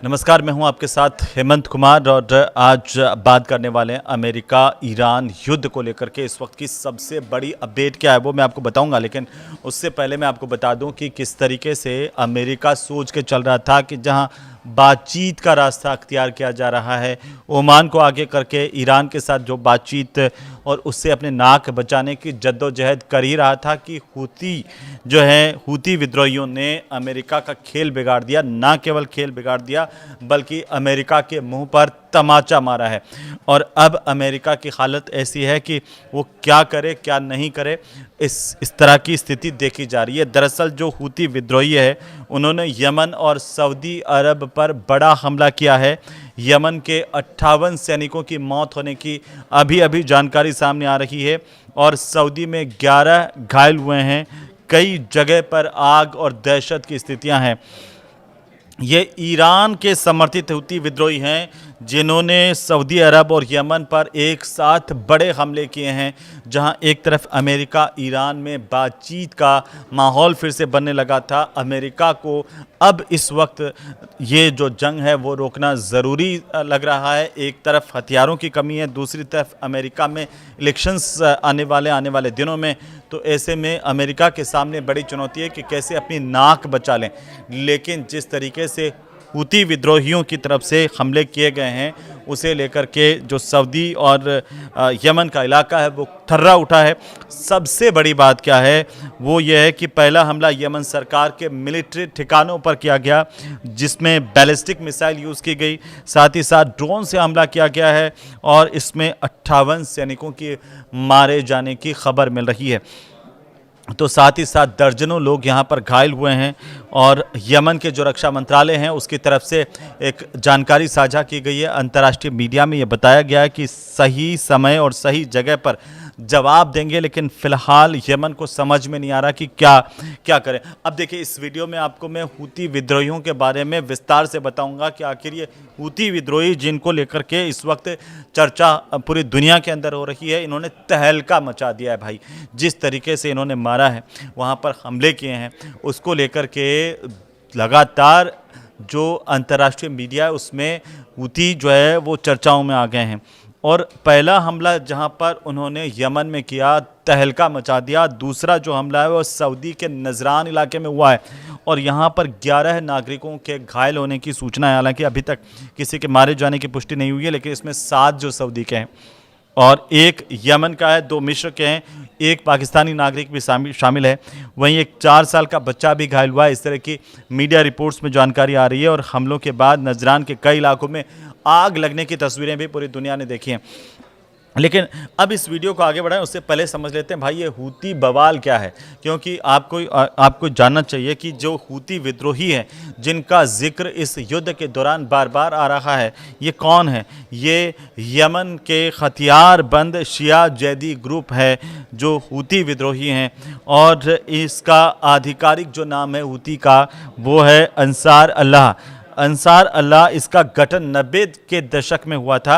नमस्कार, मैं हूं आपके साथ हेमंत कुमार और आज बात करने वाले हैं अमेरिका ईरान युद्ध को लेकर के। इस वक्त की सबसे बड़ी अपडेट क्या है वो मैं आपको बताऊंगा, लेकिन उससे पहले मैं आपको बता दूं कि किस तरीके से अमेरिका सोच के चल रहा था कि जहां बातचीत का रास्ता अख्तियार किया जा रहा है, ओमान को आगे करके ईरान के साथ जो बातचीत और उससे अपने नाक बचाने की जद्दोजहद कर ही रहा था कि हूती विद्रोहियों ने अमेरिका का खेल बिगाड़ दिया। ना केवल खेल बिगाड़ दिया बल्कि अमेरिका के मुंह पर तमाचा मारा है। और अब अमेरिका की हालत ऐसी है कि वो क्या करे क्या नहीं करे, इस तरह की स्थिति देखी जा रही है। दरअसल जो हूती विद्रोही है उन्होंने यमन और सऊदी अरब पर बड़ा हमला किया है। यमन के 58 सैनिकों की मौत होने की अभी अभी जानकारी सामने आ रही है और सऊदी में 11 घायल हुए हैं। कई जगह पर आग और दहशत की स्थितियां हैं। ये ईरान के समर्थित हूती विद्रोही हैं जिन्होंने सऊदी अरब और यमन पर एक साथ बड़े हमले किए हैं। जहां एक तरफ अमेरिका ईरान में बातचीत का माहौल फिर से बनने लगा था। अमेरिका को अब इस वक्त ये जो जंग है वो रोकना ज़रूरी लग रहा है। एक तरफ हथियारों की कमी है, दूसरी तरफ अमेरिका में इलेक्शंस आने वाले दिनों में। तो ऐसे में अमेरिका के सामने बड़ी चुनौती है कि कैसे अपनी नाक बचा लें। लेकिन जिस तरीके से हूती विद्रोहियों की तरफ से हमले किए गए हैं उसे लेकर के जो सऊदी और यमन का इलाका है वो थर्रा उठा है। सबसे बड़ी बात क्या है वो ये है कि पहला हमला यमन सरकार के मिलिट्री ठिकानों पर किया गया जिसमें बैलिस्टिक मिसाइल यूज़ की गई, साथ ही साथ ड्रोन से हमला किया गया है और इसमें 58 सैनिकों के मारे जाने की खबर मिल रही है। तो साथ ही साथ दर्जनों लोग यहाँ पर घायल हुए हैं और यमन के जो रक्षा मंत्रालय हैं उसकी तरफ से एक जानकारी साझा की गई है। अंतर्राष्ट्रीय मीडिया में ये बताया गया है कि सही समय और सही जगह पर जवाब देंगे, लेकिन फ़िलहाल यमन को समझ में नहीं आ रहा कि क्या करें। अब देखिए, इस वीडियो में आपको मैं हूती विद्रोहियों के बारे में विस्तार से बताऊंगा कि आखिर ये हूती विद्रोही जिनको लेकर के इस वक्त चर्चा पूरी दुनिया के अंदर हो रही है, इन्होंने तहलका मचा दिया है भाई। जिस तरीके से इन्होंने मारा है, वहाँ पर हमले किए हैं, उसको लेकर के लगातार जो अंतर्राष्ट्रीय मीडिया है उसमें हूती जो है वो चर्चाओं में आ गए हैं। और पहला हमला जहां पर उन्होंने यमन में किया, तहलका मचा दिया। दूसरा जो हमला है वो सऊदी के नजरान इलाके में हुआ है और यहां पर 11 नागरिकों के घायल होने की सूचना है। हालांकि अभी तक किसी के मारे जाने की पुष्टि नहीं हुई है, लेकिन इसमें 7 जो सऊदी के हैं और एक यमन का है, 2 मिस्र के हैं, एक पाकिस्तानी नागरिक भी शामिल है। वहीं एक 4 साल का बच्चा भी घायल हुआ है। इस तरह की मीडिया रिपोर्ट्स में जानकारी आ रही है और हमलों के बाद नजरान के कई इलाकों में आग लगने की तस्वीरें भी पूरी दुनिया ने देखी हैं। लेकिन अब इस वीडियो को आगे बढ़ाएं उससे पहले समझ लेते हैं भाई ये हूती बवाल क्या है, क्योंकि आपको जानना चाहिए कि जो हूती विद्रोही हैं जिनका जिक्र इस युद्ध के दौरान बार बार आ रहा है, ये कौन है? ये यमन के हथियारबंद शिया जैदी ग्रुप है जो हूती विद्रोही हैं और इसका आधिकारिक जो नाम है हूती का वो है अंसार अल्लाह। अंसार अल्लाह इसका गठन 90 के दशक में हुआ था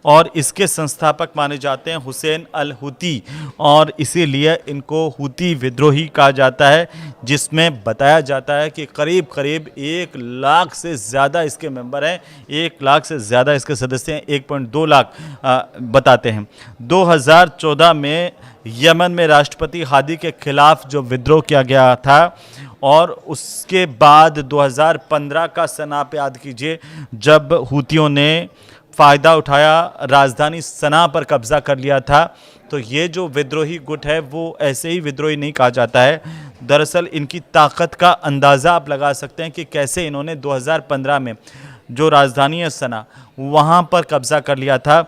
और इसके संस्थापक माने जाते हैं हुसैन अल हूती और इसीलिए इनको हूती विद्रोही कहा जाता है, जिसमें बताया जाता है कि करीब करीब 1 लाख से ज़्यादा इसके मेंबर हैं, 1 लाख से ज़्यादा इसके सदस्य हैं, 1.2 लाख बताते हैं। 2014 में यमन में राष्ट्रपति हादी के खिलाफ जो विद्रोह किया गया था और उसके बाद 2015 का सना पे याद कीजिए जब हूतियों ने फ़ायदा उठाया, राजधानी सना पर कब्ज़ा कर लिया था। तो ये जो विद्रोही गुट है वो ऐसे ही विद्रोही नहीं कहा जाता है। दरअसल इनकी ताकत का अंदाज़ा आप लगा सकते हैं कि कैसे इन्होंने 2015 में जो राजधानी है सना वहाँ पर कब्ज़ा कर लिया था।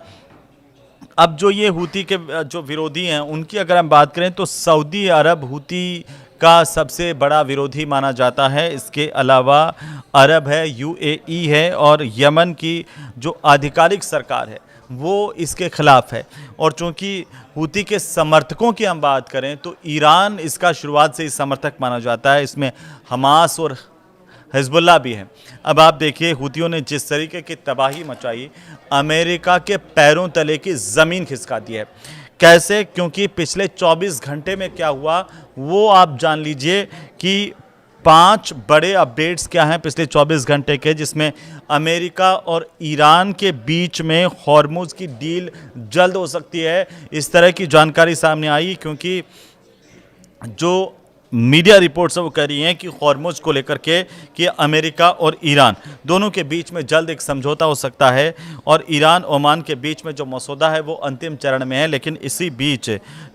अब जो ये हूती के जो विरोधी हैं उनकी अगर हम बात करें तो सऊदी अरब हूती का सबसे बड़ा विरोधी माना जाता है। इसके अलावा अरब है, यूएई है और यमन की जो आधिकारिक सरकार है वो इसके खिलाफ है। और चूंकि हूती के समर्थकों की हम बात करें तो ईरान इसका शुरुआत से ही समर्थक माना जाता है। इसमें हमास और हिजबुल्लाह भी है। अब आप देखिए हूतियों ने जिस तरीके की तबाही मचाई, अमेरिका के पैरों तले की ज़मीन खिसका दी है। कैसे? क्योंकि पिछले 24 घंटे में क्या हुआ वो आप जान लीजिए कि 5 बड़े अपडेट्स क्या हैं पिछले 24 घंटे के, जिसमें अमेरिका और ईरान के बीच में हॉर्मुज़ की डील जल्द हो सकती है, इस तरह की जानकारी सामने आई। क्योंकि जो मीडिया रिपोर्ट्स है वो कह रही हैं कि हॉर्मुज़ को लेकर के कि अमेरिका और ईरान दोनों के बीच में जल्द एक समझौता हो सकता है, और ईरान ओमान के बीच में जो मसौदा है वो अंतिम चरण में है। लेकिन इसी बीच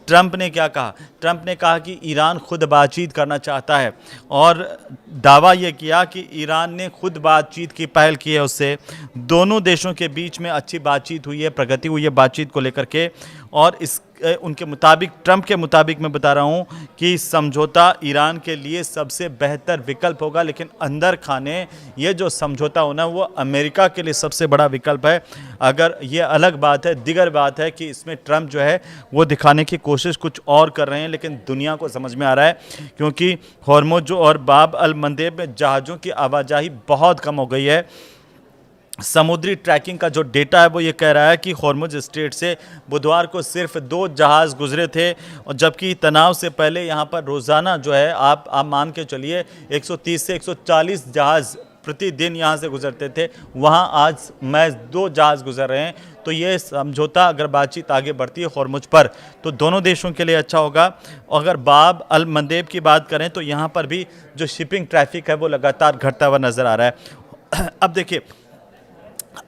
ट्रंप ने क्या कहा? ट्रंप ने कहा कि ईरान खुद बातचीत करना चाहता है, और दावा ये किया कि ईरान ने खुद बातचीत की पहल की है उससे। दोनों देशों के बीच में अच्छी बातचीत हुई है, प्रगति हुई है बातचीत को लेकर के, और इस उनके मुताबिक, ट्रंप के मुताबिक मैं बता रहा हूं कि समझौता ईरान के लिए सबसे बेहतर विकल्प होगा। लेकिन अंदर खाने ये जो समझौता होना वो अमेरिका के लिए सबसे बड़ा विकल्प है। अगर ये अलग बात है, दिगर बात है कि इसमें ट्रंप जो है वो दिखाने की कोशिश कुछ और कर रहे हैं, लेकिन दुनिया को समझ में आ रहा है क्योंकि हॉर्मुज़ और बाब अल मंदेब में जहाज़ों की आवाजाही बहुत कम हो गई है। समुद्री ट्रैकिंग का जो डेटा है वो ये कह रहा है कि हॉर्मुज़ स्ट्रेट से बुधवार को सिर्फ 2 जहाज़ गुजरे थे, और जबकि तनाव से पहले यहाँ पर रोज़ाना जो है आप मान के चलिए 130 से 140 जहाज़ प्रतिदिन यहाँ से गुजरते थे, वहाँ आज महज 2 जहाज़ गुजर रहे हैं। तो ये समझौता, अगर बातचीत आगे बढ़ती है हॉर्मुज़ पर, तो दोनों देशों के लिए अच्छा होगा। अगर बाब अल मंदेब की बात करें तो यहाँ पर भी जो शिपिंग ट्रैफिक है वो लगातार घटता हुआ नज़र आ रहा है। अब देखिए,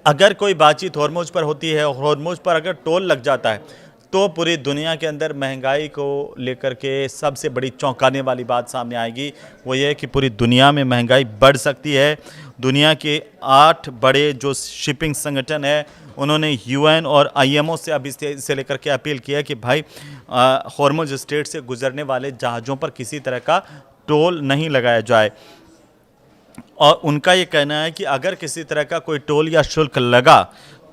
अगर कोई बातचीत हॉर्मुज़ पर होती है और हॉर्मुज़ पर अगर टोल लग जाता है, तो पूरी दुनिया के अंदर महंगाई को लेकर के सबसे बड़ी चौंकाने वाली बात सामने आएगी। वो ये है कि पूरी दुनिया में महंगाई बढ़ सकती है। दुनिया के 8 बड़े जो शिपिंग संगठन है, उन्होंने यूएन और आईएमओ से अब इसे लेकर के अपील की है कि भाई हॉर्मुज़ स्ट्रेट से गुजरने वाले जहाज़ों पर किसी तरह का टोल नहीं लगाया जाए। और उनका ये कहना है कि अगर किसी तरह का कोई टोल या शुल्क लगा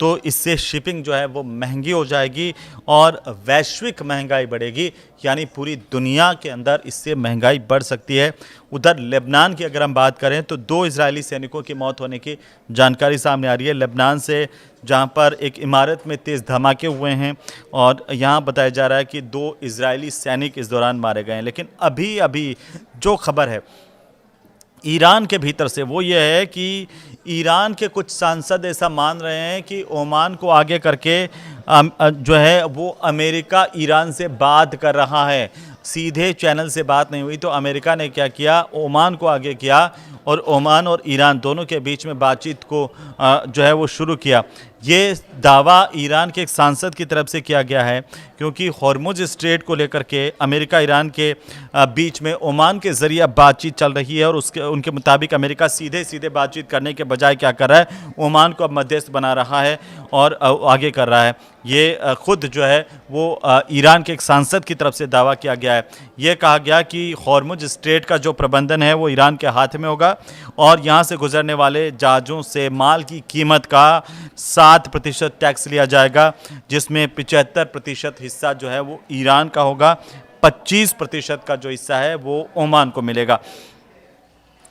तो इससे शिपिंग जो है वो महंगी हो जाएगी और वैश्विक महंगाई बढ़ेगी, यानी पूरी दुनिया के अंदर इससे महंगाई बढ़ सकती है। उधर लेबनान की अगर हम बात करें तो 2 इजरायली सैनिकों की मौत होने की जानकारी सामने आ रही है लेबनान से, जहां पर एक इमारत में तेज़ धमाके हुए हैं, और यहां बताया जा रहा है कि 2 इजरायली सैनिक इस दौरान मारे गए हैं। लेकिन अभी अभी जो खबर है ईरान के भीतर से वो ये है कि ईरान के कुछ सांसद ऐसा मान रहे हैं कि ओमान को आगे करके जो है वो अमेरिका ईरान से बात कर रहा है। सीधे चैनल से बात नहीं हुई, तो अमेरिका ने क्या किया, ओमान को आगे किया, और ओमान और ईरान दोनों के बीच में बातचीत को जो है वो शुरू किया। ये दावा ईरान के एक सांसद की तरफ से किया गया है, क्योंकि हॉर्मुज़ स्ट्रेट को लेकर के अमेरिका ईरान के बीच में ओमान के ज़रिए बातचीत चल रही है, और उनके मुताबिक अमेरिका सीधे सीधे बातचीत करने के बजाय क्या कर रहा है, ओमान को अब मध्यस्थ बना रहा है और आगे कर रहा है। ये खुद जो है वो ईरान के एक सांसद की तरफ से दावा किया गया है। ये कहा गया कि हॉर्मुज़ स्ट्रेट का जो प्रबंधन है वो ईरान के हाथ में होगा, और यहाँ से गुजरने वाले जहाज़ों से माल की कीमत का 7% टैक्स लिया जाएगा, जिसमें 75% हिस्सा जो है वो ईरान का होगा, 25% का जो हिस्सा है वो ओमान को मिलेगा।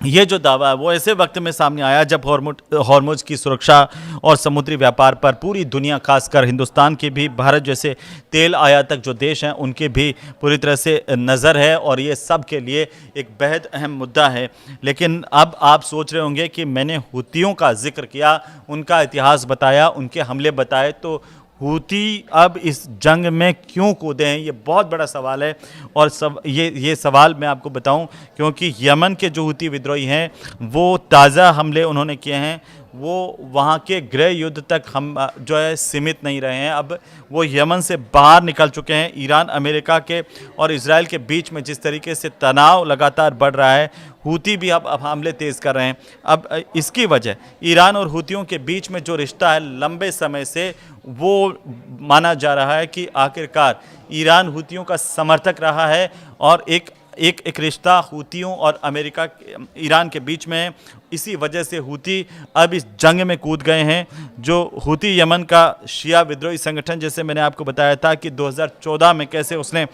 ये जो दावा है वो ऐसे वक्त में सामने आया जब हॉर्मुज़ की सुरक्षा और समुद्री व्यापार पर पूरी दुनिया, खासकर हिंदुस्तान की भी, भारत जैसे तेल आयातक जो देश हैं उनकी भी पूरी तरह से नज़र है, और ये सब के लिए एक बेहद अहम मुद्दा है। लेकिन अब आप सोच रहे होंगे कि मैंने हूतियों का जिक्र किया, उनका इतिहास बताया, उनके हमले बताए, तो हूती अब इस जंग में क्यों कूदे हैं, ये बहुत बड़ा सवाल है। और ये सवाल मैं आपको बताऊं, क्योंकि यमन के जो हूती विद्रोही हैं वो ताज़ा हमले उन्होंने किए हैं, वो वहाँ के गृह युद्ध तक हम जो है सीमित नहीं रहे हैं, अब वो यमन से बाहर निकल चुके हैं। ईरान, अमेरिका के और इजराइल के बीच में जिस तरीके से तनाव लगातार बढ़ रहा है, हूती भी अब हमले तेज़ कर रहे हैं। अब इसकी वजह ईरान और हूतियों के बीच में जो रिश्ता है लंबे समय से, वो माना जा रहा है कि आखिरकार ईरान हूतियों का समर्थक रहा है, और एक रिश्ता हूतियों और अमेरिका, ईरान के बीच में है। इसी वजह से हूती अब इस जंग में कूद गए हैं। जो हूती यमन का शिया विद्रोही संगठन, जैसे मैंने आपको बताया था कि 2014 में कैसे उसने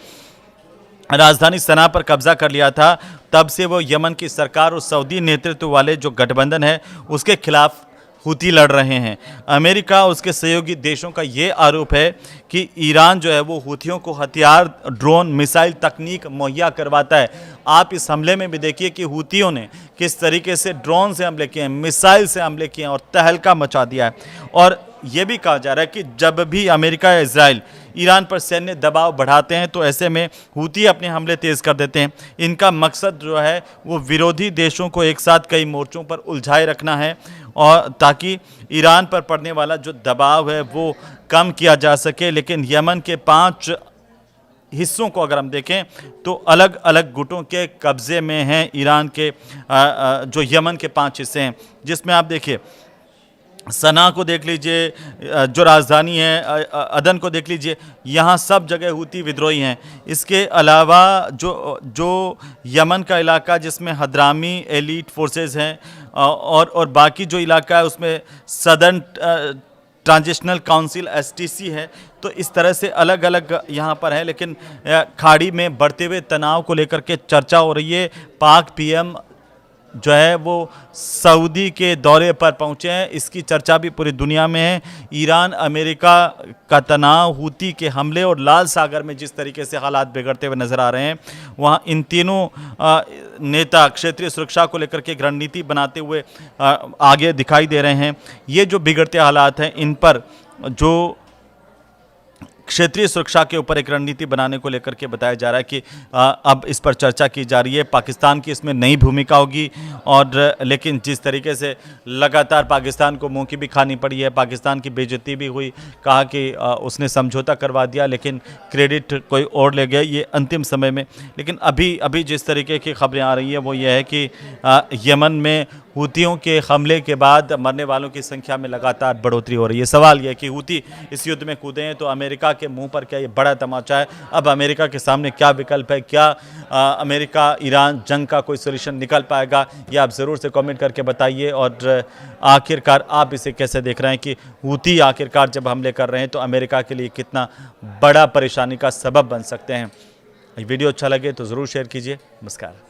राजधानी सना पर कब्जा कर लिया था, तब से वो यमन की सरकार और सऊदी नेतृत्व वाले जो गठबंधन है उसके खिलाफ हूती लड़ रहे हैं। अमेरिका उसके सहयोगी देशों का ये आरोप है कि ईरान जो है वो हूतियों को हथियार, ड्रोन, मिसाइल तकनीक मुहैया करवाता है। आप इस हमले में भी देखिए कि हूतियों ने किस तरीके से ड्रोन से हमले किए हैं, मिसाइल से हमले किए हैं और तहलका मचा दिया है। और ये भी कहा जा रहा है कि जब भी अमेरिका या इजराइल ईरान पर सैन्य दबाव बढ़ाते हैं तो ऐसे में हूती अपने हमले तेज़ कर देते हैं। इनका मकसद जो है वो विरोधी देशों को एक साथ कई मोर्चों पर उलझाए रखना है, और ताकि ईरान पर पड़ने वाला जो दबाव है वो कम किया जा सके। लेकिन यमन के 5 हिस्सों को अगर हम देखें तो अलग अलग गुटों के कब्ज़े में हैं ईरान के जो यमन के 5 हिस्से हैं, जिसमें आप देखिए सना को देख लीजिए, जो राजधानी है अदन को देख लीजिए, यहाँ सब जगह हूती विद्रोही हैं। इसके अलावा जो यमन का इलाका जिसमें हदरामी एलीट फोर्सेस हैं और बाकी जो इलाका है उसमें सदर्न ट्रांजिशनल काउंसिल STC है। तो इस तरह से अलग अलग यहाँ पर है। लेकिन खाड़ी में बढ़ते हुए तनाव को लेकर के चर्चा हो रही है। पाक PM जो है वो सऊदी के दौरे पर पहुंचे हैं, इसकी चर्चा भी पूरी दुनिया में है। ईरान अमेरिका का तनाव, हूती के हमले और लाल सागर में जिस तरीके से हालात बिगड़ते हुए नजर आ रहे हैं, वहाँ इन तीनों नेता क्षेत्रीय सुरक्षा को लेकर के एक रणनीति बनाते हुए आगे दिखाई दे रहे हैं। ये जो बिगड़ते हालात हैं इन पर जो क्षेत्रीय सुरक्षा के ऊपर एक रणनीति बनाने को लेकर के बताया जा रहा है कि अब इस पर चर्चा की जा रही है। पाकिस्तान की इसमें नई भूमिका होगी, और लेकिन जिस तरीके से लगातार पाकिस्तान को मुंह की भी खानी पड़ी है, पाकिस्तान की बेइज्जती भी हुई, कहा कि उसने समझौता करवा दिया लेकिन क्रेडिट कोई और ले गया ये अंतिम समय में। लेकिन अभी जिस तरीके की खबरें आ रही हैं वो ये है कि यमन में हूतियों के हमले के बाद मरने वालों की संख्या में लगातार बढ़ोतरी हो रही है। सवाल यह है कि हूती इस युद्ध में कूदे हैं तो अमेरिका के मुंह पर क्या ये बड़ा तमाचा है? अब अमेरिका के सामने क्या विकल्प है? क्या अमेरिका ईरान जंग का कोई सोल्यूशन निकल पाएगा? ये आप ज़रूर से कमेंट करके बताइए। और आखिरकार आप इसे कैसे देख रहे हैं कि हूती आखिरकार जब हमले कर रहे हैं तो अमेरिका के लिए कितना बड़ा परेशानी का सबब बन सकते हैं? वीडियो अच्छा लगे तो ज़रूर शेयर कीजिए। नमस्कार।